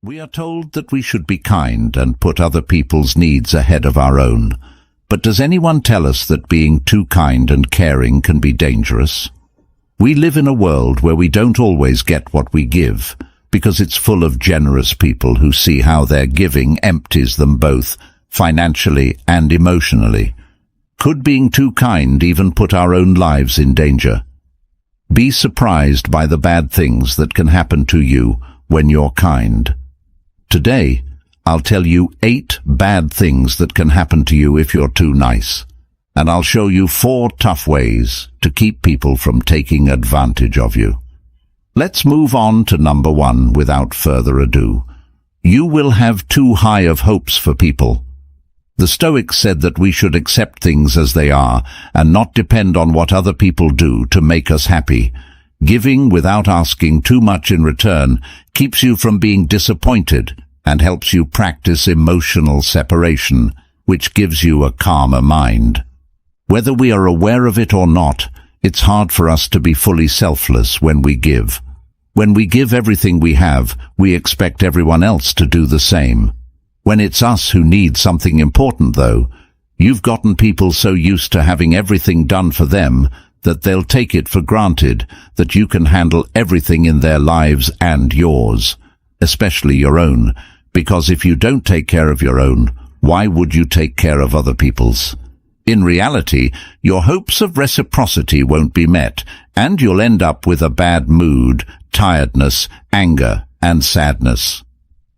We are told that we should be kind and put other people's needs ahead of our own. But does anyone tell us that being too kind and caring can be dangerous? We live in a world where we don't always get what we give, because it's full of generous people who see how their giving empties them both, financially and emotionally. Could being too kind even put our own lives in danger? Be surprised by the bad things that can happen to you when you're kind. Today, I'll tell you 8 bad things that can happen to you if you're too nice. And I'll show you 4 tough ways to keep people from taking advantage of you. Let's move on to number 1 without further ado. You will have too high of hopes for people. The Stoics said that we should accept things as they are and not depend on what other people do to make us happy. Giving without asking too much in return keeps you from being disappointed and helps you practice emotional separation, which gives you a calmer mind. Whether we are aware of it or not, it's hard for us to be fully selfless when we give. When we give everything we have, we expect everyone else to do the same. When it's us who need something important, though, you've gotten people so used to having everything done for them that they'll take it for granted that you can handle everything in their lives and yours, especially your own, because if you don't take care of your own, why would you take care of other people's? In reality, your hopes of reciprocity won't be met, and you'll end up with a bad mood, tiredness, anger, and sadness.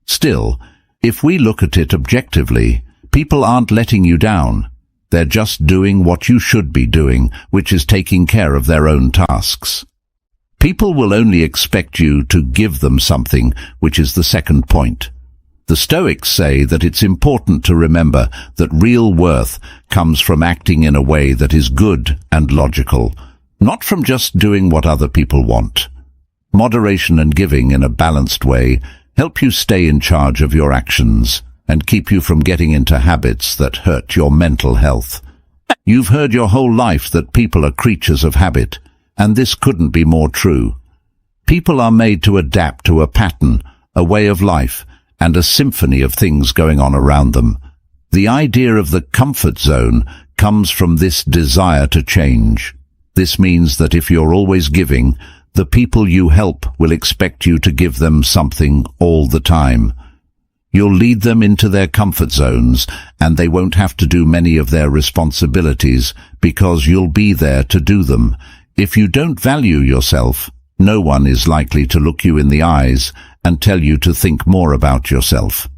Still, if we look at it objectively, people aren't letting you down. They're just doing what you should be doing, which is taking care of their own tasks. People will only expect you to give them something, which is the second point. The Stoics say that it's important to remember that real worth comes from acting in a way that is good and logical, not from just doing what other people want. Moderation and giving in a balanced way help you stay in charge of your actions and keep you from getting into habits that hurt your mental health. You've heard your whole life that people are creatures of habit, and this couldn't be more true. People are made to adapt to a pattern, a way of life, and a symphony of things going on around them. The idea of the comfort zone comes from this desire to change. This means that if you're always giving, the people you help will expect you to give them something all the time. You'll lead them into their comfort zones, and they won't have to do many of their responsibilities because you'll be there to do them. If you don't value yourself, no one is likely to look you in the eyes and tell you to think more about yourself.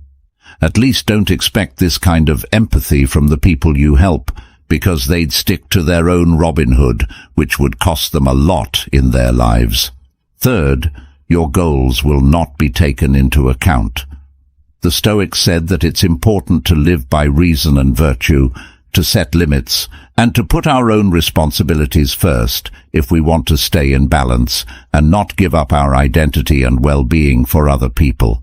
At least don't expect this kind of empathy from the people you help, because they'd stick to their own Robin Hood, which would cost them a lot in their lives. Third, your goals will not be taken into account. The Stoics said that it's important to live by reason and virtue, to set limits, and to put our own responsibilities first if we want to stay in balance and not give up our identity and well-being for other people.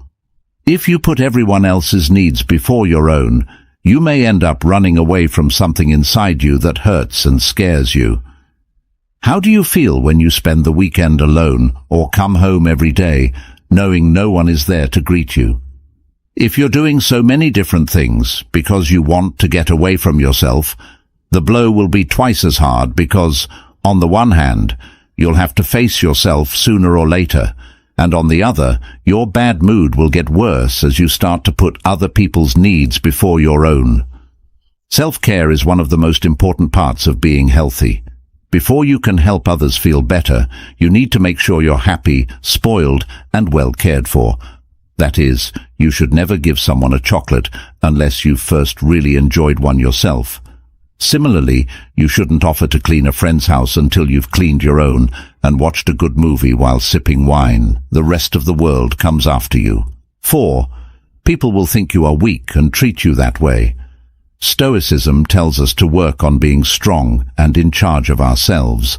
If you put everyone else's needs before your own, you may end up running away from something inside you that hurts and scares you. How do you feel when you spend the weekend alone or come home every day knowing no one is there to greet you? If you're doing so many different things because you want to get away from yourself, the blow will be twice as hard because, on the one hand, you'll have to face yourself sooner or later, and on the other, your bad mood will get worse as you start to put other people's needs before your own. Self-care is one of the most important parts of being healthy. Before you can help others feel better, you need to make sure you're happy, spoiled, and well cared for. That is, you should never give someone a chocolate unless you've first really enjoyed one yourself. Similarly, you shouldn't offer to clean a friend's house until you've cleaned your own and watched a good movie while sipping wine. The rest of the world comes after you. 4. People will think you are weak and treat you that way. Stoicism tells us to work on being strong and in charge of ourselves.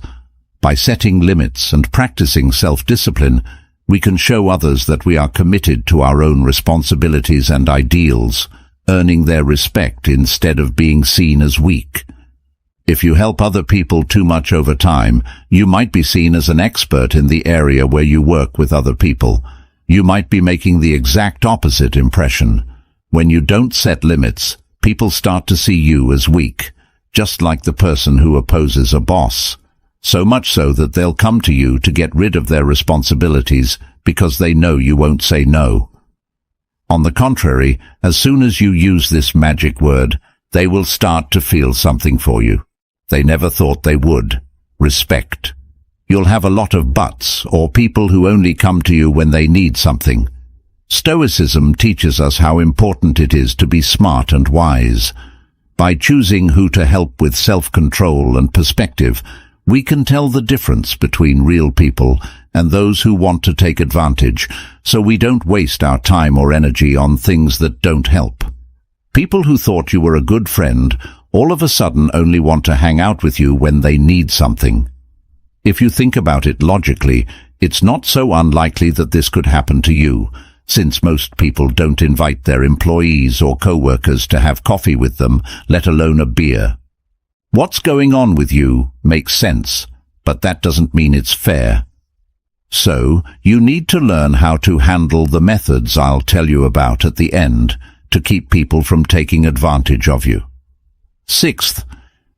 By setting limits and practicing self-discipline, we can show others that we are committed to our own responsibilities and ideals, earning their respect instead of being seen as weak. If you help other people too much over time, you might be seen as an expert in the area where you work with other people. You might be making the exact opposite impression. When you don't set limits, people start to see you as weak, just like the person who opposes a boss. So much so that they'll come to you to get rid of their responsibilities because they know you won't say no. On the contrary, as soon as you use this magic word, they will start to feel something for you. They never thought they would. Respect. You'll have a lot of buts, or people who only come to you when they need something. Stoicism teaches us how important it is to be smart and wise. By choosing who to help with self-control and perspective, we can tell the difference between real people and those who want to take advantage, so we don't waste our time or energy on things that don't help. People who thought you were a good friend all of a sudden only want to hang out with you when they need something. If you think about it logically, it's not so unlikely that this could happen to you, since most people don't invite their employees or co-workers to have coffee with them, let alone a beer. What's going on with you makes sense, but that doesn't mean it's fair. So, you need to learn how to handle the methods I'll tell you about at the end to keep people from taking advantage of you. Sixth,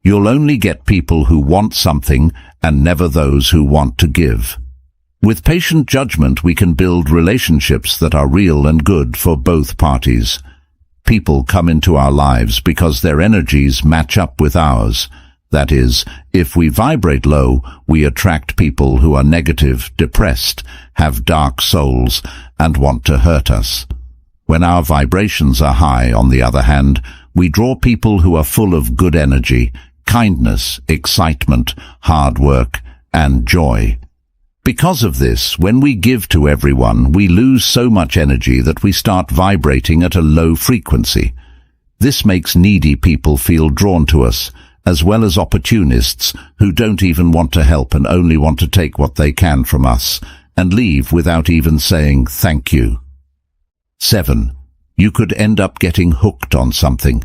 you'll only get people who want something and never those who want to give. With patient judgment, we can build relationships that are real and good for both parties. People come into our lives because their energies match up with ours. That is, if we vibrate low, we attract people who are negative, depressed, have dark souls, and want to hurt us. When our vibrations are high, on the other hand, we draw people who are full of good energy, kindness, excitement, hard work, and joy. Because of this, when we give to everyone, we lose so much energy that we start vibrating at a low frequency. This makes needy people feel drawn to us, as well as opportunists who don't even want to help and only want to take what they can from us and leave without even saying thank you. 7. You could end up getting hooked on something.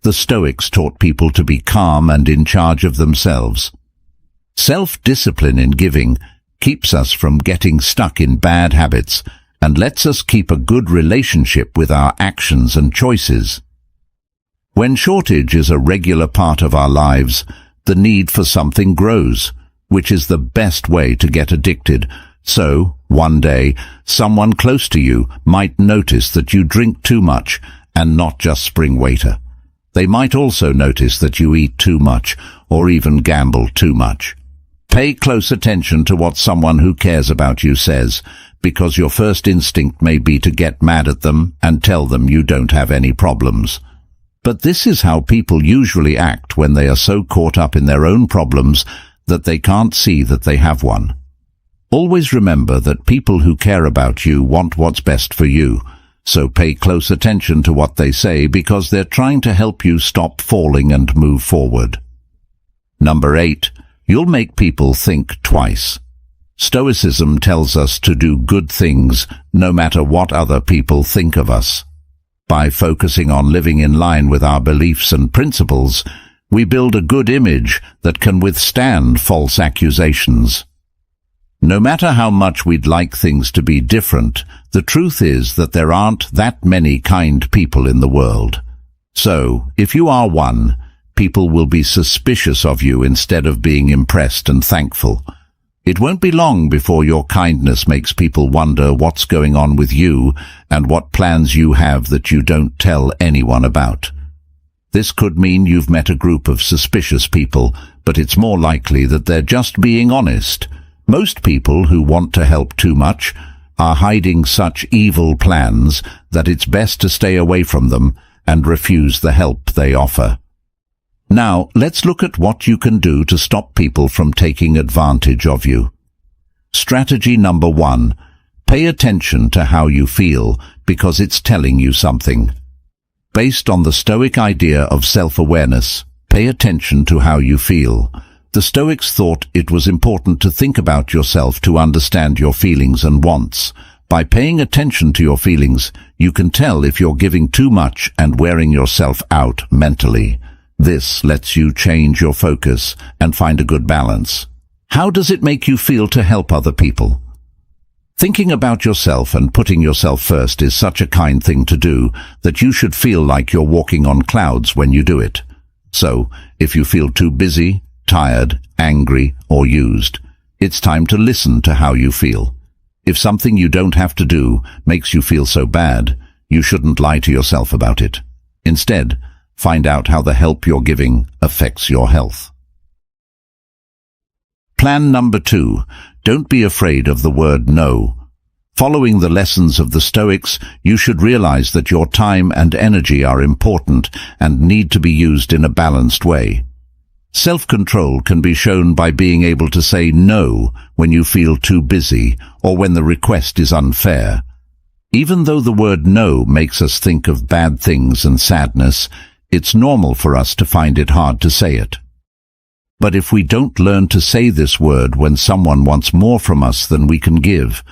The Stoics taught people to be calm and in charge of themselves. Self-discipline in giving keeps us from getting stuck in bad habits and lets us keep a good relationship with our actions and choices. When shortage is a regular part of our lives, the need for something grows, which is the best way to get addicted. So, one day, someone close to you might notice that you drink too much and not just spring waiter. They might also notice that you eat too much or even gamble too much. Pay close attention to what someone who cares about you says, because your first instinct may be to get mad at them and tell them you don't have any problems. But this is how people usually act when they are so caught up in their own problems that they can't see that they have one. Always remember that people who care about you want what's best for you, so pay close attention to what they say because they're trying to help you stop falling and move forward. Number 8. You'll make people think twice. Stoicism tells us to do good things no matter what other people think of us. By focusing on living in line with our beliefs and principles, we build a good image that can withstand false accusations. No matter how much we'd like things to be different, the truth is that there aren't that many kind people in the world. So, if you are one, people will be suspicious of you instead of being impressed and thankful. It won't be long before your kindness makes people wonder what's going on with you and what plans you have that you don't tell anyone about. This could mean you've met a group of suspicious people, but it's more likely that they're just being honest. Most people who want to help too much are hiding such evil plans that it's best to stay away from them and refuse the help they offer. Now, let's look at what you can do to stop people from taking advantage of you. Strategy number 1. Pay attention to how you feel, because it's telling you something. Based on the Stoic idea of self-awareness, pay attention to how you feel. The Stoics thought it was important to think about yourself to understand your feelings and wants. By paying attention to your feelings, you can tell if you're giving too much and wearing yourself out mentally. This lets you change your focus and find a good balance. How does it make you feel to help other people? Thinking about yourself and putting yourself first is such a kind thing to do that you should feel like you're walking on clouds when you do it. So, if you feel too busy, tired, angry, or used, it's time to listen to how you feel. If something you don't have to do makes you feel so bad, you shouldn't lie to yourself about it. Instead, find out how the help you're giving affects your health. Plan number 2. Don't be afraid of the word no. Following the lessons of the Stoics, you should realize that your time and energy are important and need to be used in a balanced way. Self-control can be shown by being able to say no when you feel too busy or when the request is unfair. Even though the word no makes us think of bad things and sadness, it's normal for us to find it hard to say it. But if we don't learn to say this word when someone wants more from us than we can give,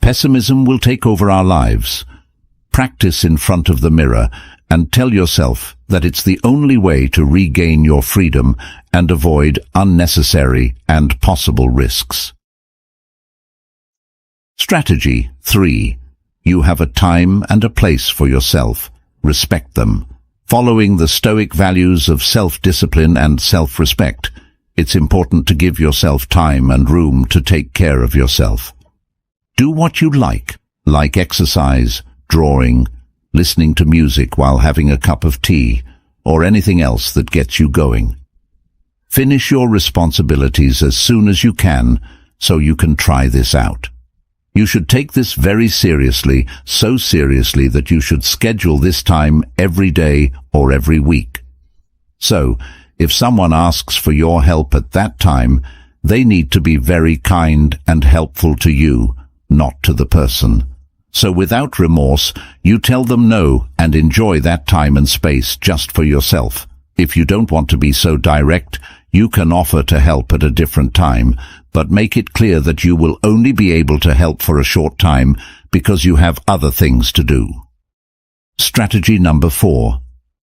pessimism will take over our lives. Practice in front of the mirror and tell yourself that it's the only way to regain your freedom and avoid unnecessary and possible risks. Strategy 3. You have a time and a place for yourself. Respect them. Following the Stoic values of self-discipline and self-respect, it's important to give yourself time and room to take care of yourself. Do what you like exercise, drawing, listening to music while having a cup of tea, or anything else that gets you going. Finish your responsibilities as soon as you can so you can try this out. You should take this very seriously, so seriously that you should schedule this time every day or every week. So, if someone asks for your help at that time, they need to be very kind and helpful to you, not to the person. So without remorse, you tell them no and enjoy that time and space just for yourself. If you don't want to be so direct, you can offer to help at a different time, but make it clear that you will only be able to help for a short time because you have other things to do. Strategy number 4.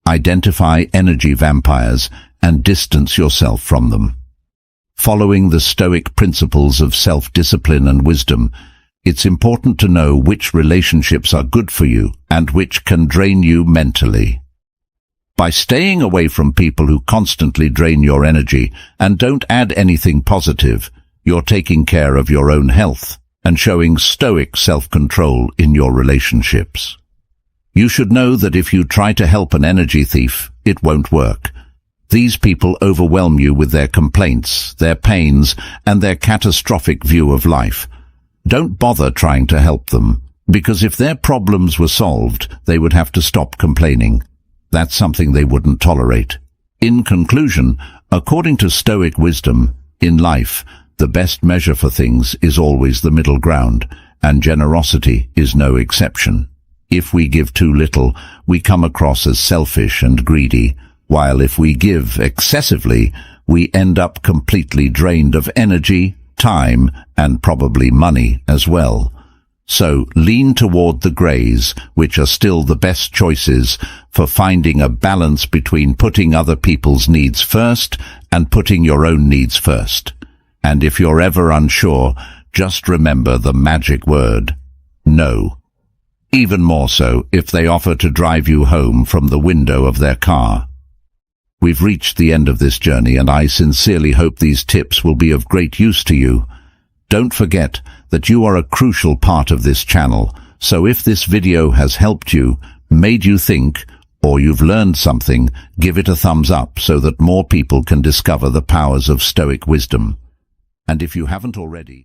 Identify energy vampires and distance yourself from them. Following the Stoic principles of self-discipline and wisdom, it's important to know which relationships are good for you and which can drain you mentally. By staying away from people who constantly drain your energy and don't add anything positive, you're taking care of your own health and showing Stoic self-control in your relationships. You should know that if you try to help an energy thief, it won't work. These people overwhelm you with their complaints, their pains, and their catastrophic view of life. Don't bother trying to help them, because if their problems were solved, they would have to stop complaining. That's something they wouldn't tolerate. In conclusion, according to Stoic wisdom, in life, the best measure for things is always the middle ground, and generosity is no exception. If we give too little, we come across as selfish and greedy, while if we give excessively, we end up completely drained of energy, time, and probably money as well. So lean toward the grays, which are still the best choices for finding a balance between putting other people's needs first and putting your own needs first. And if you're ever unsure, just remember the magic word, no. Even more so if they offer to drive you home from the window of their car. We've reached the end of this journey, and I sincerely hope these tips will be of great use to you. Don't forget that you are a crucial part of this channel, so if this video has helped you, made you think, or you've learned something, give it a thumbs up so that more people can discover the powers of Stoic wisdom. And if you haven't already,